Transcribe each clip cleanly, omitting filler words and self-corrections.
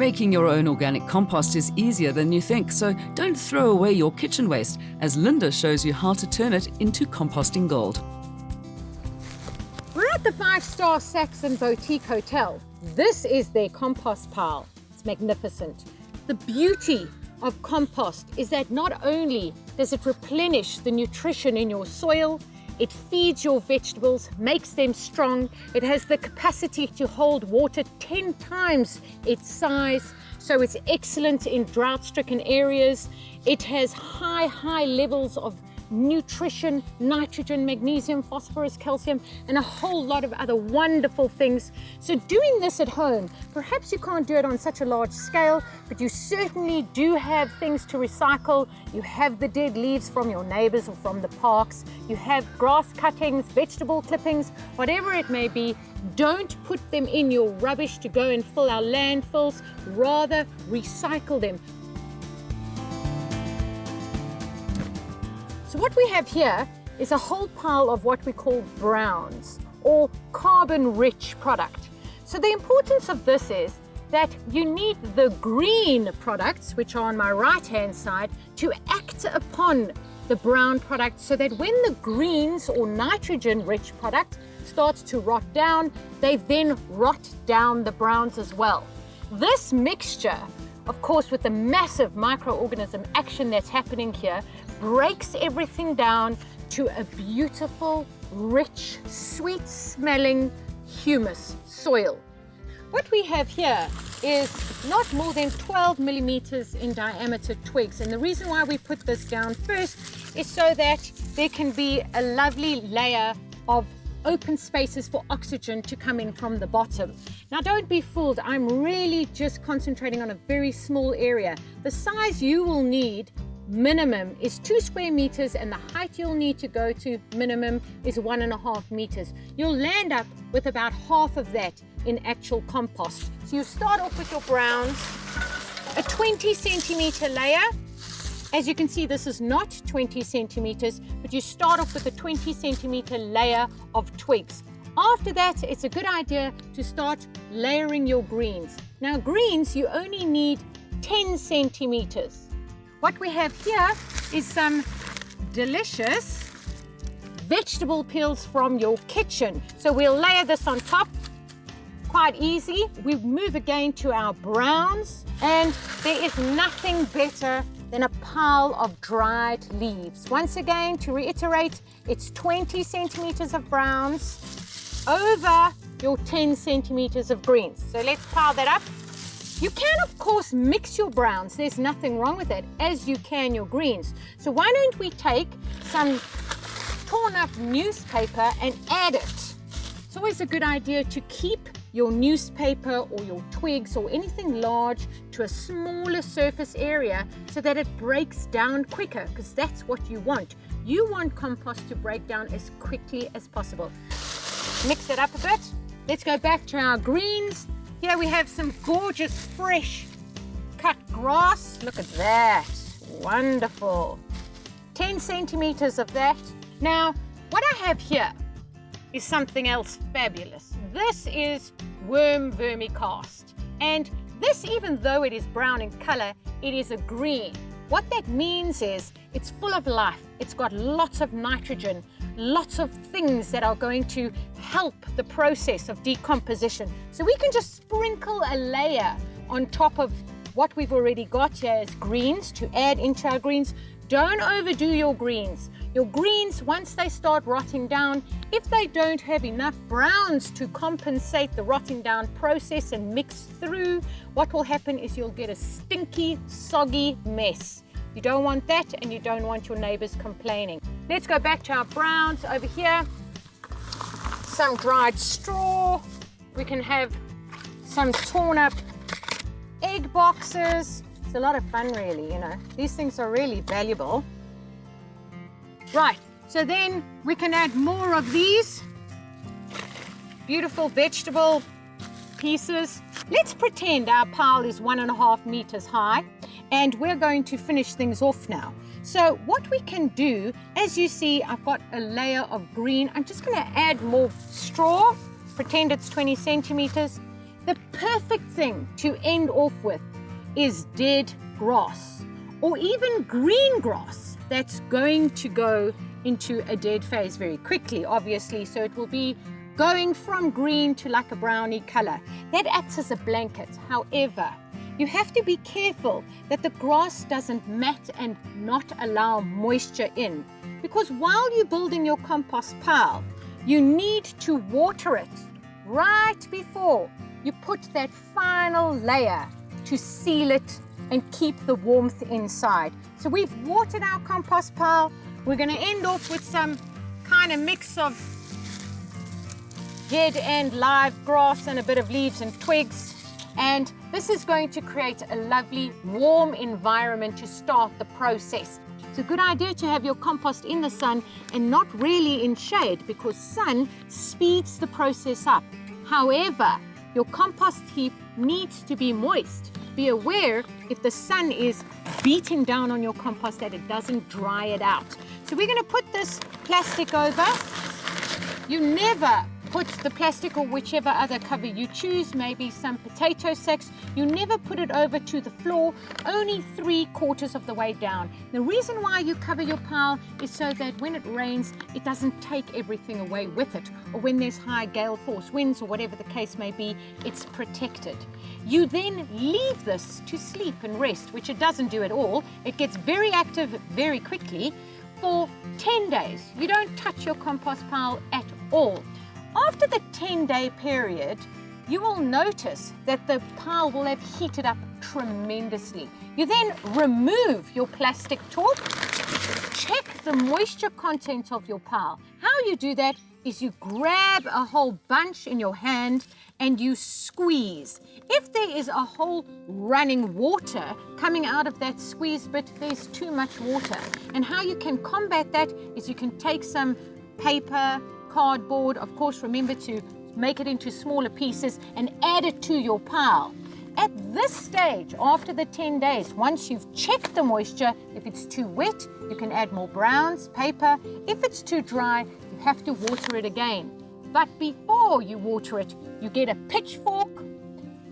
Making your own organic compost is easier than you think, so don't throw away your kitchen waste, as Linda shows you how to turn it into composting gold. We're at the 5-star Saxon Boutique Hotel. This is their compost pile. It's magnificent. The beauty of compost is that not only does it replenish the nutrition in your soil, it feeds your vegetables, makes them strong. It has the capacity to hold water 10 times its size, so it's excellent in drought-stricken areas. It has high levels of nutrition, nitrogen, magnesium, phosphorus, calcium, and a whole lot of other wonderful things. So doing this at home, perhaps you can't do it on such a large scale, but you certainly do have things to recycle. You have the dead leaves from your neighbors or from the parks. You have grass cuttings, vegetable clippings, whatever it may be. Don't put them in your rubbish to go and fill our landfills. Rather, recycle them. So what we have here is a whole pile of what we call browns, or carbon-rich product. So the importance of this is that you need the green products, which are on my right-hand side, to act upon the brown product, so that when the greens or nitrogen-rich product starts to rot down, they then rot down the browns as well. This mixture, of course, with the massive microorganism action that's happening here, breaks everything down to a beautiful, rich, sweet-smelling humus soil. What we have here is not more than 12 millimeters in diameter twigs, and the reason why we put this down first is so that there can be a lovely layer of open spaces for oxygen to come in from the bottom. Now don't be fooled, I'm really just concentrating on a very small area. The size you will need minimum is 2 square meters, and the height you'll need to go to minimum is 1.5 meters. You'll land up with about half of that in actual compost. So you start off with your browns, a 20 centimeter layer. As you can see, this is not 20 centimeters, but you start off with a 20 centimeter layer of twigs. After that, it's a good idea to start layering your greens. Now greens, you only need 10 centimeters. What we have here is some delicious vegetable peels from your kitchen. So we'll layer this on top, quite easy. We move again to our browns, and there is nothing better than a pile of dried leaves. Once again, to reiterate, it's 20 centimeters of browns over your 10 centimeters of greens. So let's pile that up. You can, of course, mix your browns. There's nothing wrong with that, as you can your greens. So why don't we take some torn up newspaper and add it? It's always a good idea to keep your newspaper or your twigs or anything large to a smaller surface area so that it breaks down quicker, because that's what you want. You want compost to break down as quickly as possible. Mix it up a bit. Let's go back to our greens. Here we have some gorgeous fresh cut grass. Look at that, wonderful. 10 centimeters of that. Now, what I have here is something else fabulous. This is worm vermicast. And this, even though it is brown in color, it is a green. What that means is it's full of life. It's got lots of nitrogen, lots of things that are going to help the process of decomposition. So we can just sprinkle a layer on top of what we've already got here as greens to add into our greens. Don't overdo your greens. Your greens, once they start rotting down, if they don't have enough browns to compensate the rotting down process and mix through, what will happen is you'll get a stinky, soggy mess. You don't want that, and you don't want your neighbors complaining. Let's go back to our browns over here. Some dried straw. We can have some torn up egg boxes. It's a lot of fun, really, you know. These things are really valuable. Right, so then we can add more of these beautiful vegetable pieces. Let's pretend our pile is 1.5 meters high, and we're going to finish things off now. So what we can do, as you see, I've got a layer of green. I'm just going to add more straw, pretend it's 20 centimeters. The perfect thing to end off with is dead grass or even green grass that's going to go into a dead phase very quickly, obviously, so it will be going from green to like a brownie color. That acts as a blanket. However, you have to be careful that the grass doesn't mat and not allow moisture in, because while you're building your compost pile, you need to water it right before you put that final layer to seal it and keep the warmth inside. So we've watered our compost pile. We're going to end off with some kind of mix of dead and live grass and a bit of leaves and twigs. And this is going to create a lovely warm environment to start the process. It's a good idea to have your compost in the sun and not really in shade, because sun speeds the process up. However, your compost heap needs to be moist. Be aware if the sun is beating down on your compost that it doesn't dry it out. So we're going to put this plastic over. You never put the plastic or whichever other cover you choose, maybe some potato sacks. You never put it over to the floor, only 3/4 of the way down. The reason why you cover your pile is so that when it rains, it doesn't take everything away with it, or when there's high gale force winds or whatever the case may be, it's protected. You then leave this to sleep and rest, which it doesn't do at all. It gets very active very quickly for 10 days. You don't touch your compost pile at all. After the 10-day period, you will notice that the pile will have heated up tremendously. You then remove your plastic top, check the moisture content of your pile. How you do that is you grab a whole bunch in your hand and you squeeze. If there is a whole running water coming out of that squeeze bit, there's too much water. And how you can combat that is you can take some paper, cardboard, of course remember to make it into smaller pieces and add it to your pile. At this stage, after the 10 days, once you've checked the moisture, if it's too wet, you can add more browns, paper. If it's too dry, you have to water it again. But before you water it, you get a pitchfork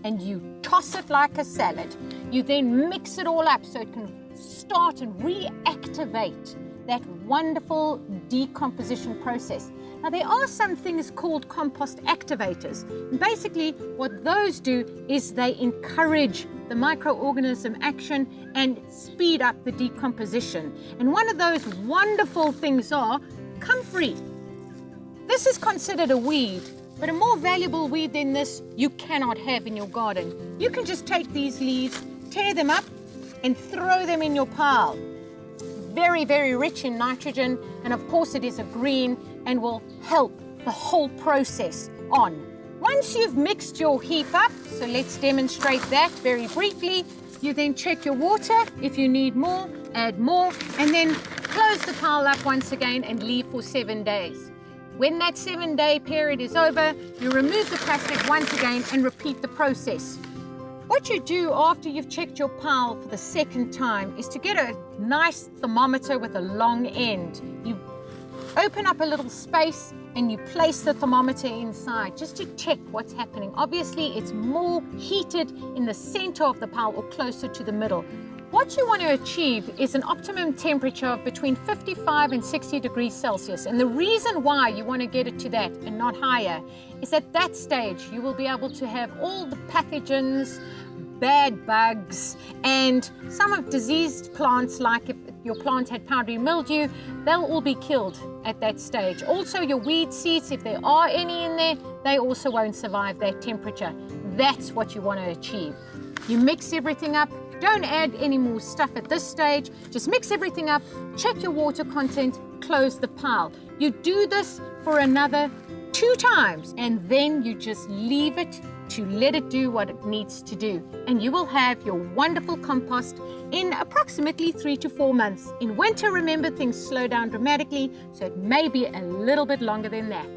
and you toss it like a salad. You then mix it all up so it can start and reactivate that wonderful decomposition process. Now, there are some things called compost activators. And basically, what those do is they encourage the microorganism action and speed up the decomposition. And one of those wonderful things are comfrey. This is considered a weed, but a more valuable weed than this you cannot have in your garden. You can just take these leaves, tear them up, and throw them in your pile. Very, very rich in nitrogen, and of course it is a green and will help the whole process on. Once you've mixed your heap up, so let's demonstrate that very briefly, you then check your water. If you need more, add more, and then close the pile up once again and leave for 7 days. When that 7-day period is over, you remove the plastic once again and repeat the process. What you do after you've checked your pile for the second time is to get a nice thermometer with a long end. You open up a little space and you place the thermometer inside just to check what's happening. Obviously, it's more heated in the center of the pile or closer to the middle. What you want to achieve is an optimum temperature of between 55 and 60 degrees Celsius. And the reason why you want to get it to that and not higher is at that stage you will be able to have all the pathogens, bad bugs, and some of diseased plants, like if your plant had powdery mildew, they'll all be killed at that stage. Also your weed seeds, if there are any in there, they also won't survive that temperature. That's what you want to achieve. You mix everything up. Don't add any more stuff at this stage. Just mix everything up, check your water content, close the pile. You do this for another 2 times, and then you just leave it to let it do what it needs to do. And you will have your wonderful compost in approximately 3 to 4 months. In winter, remember, things slow down dramatically, so it may be a little bit longer than that.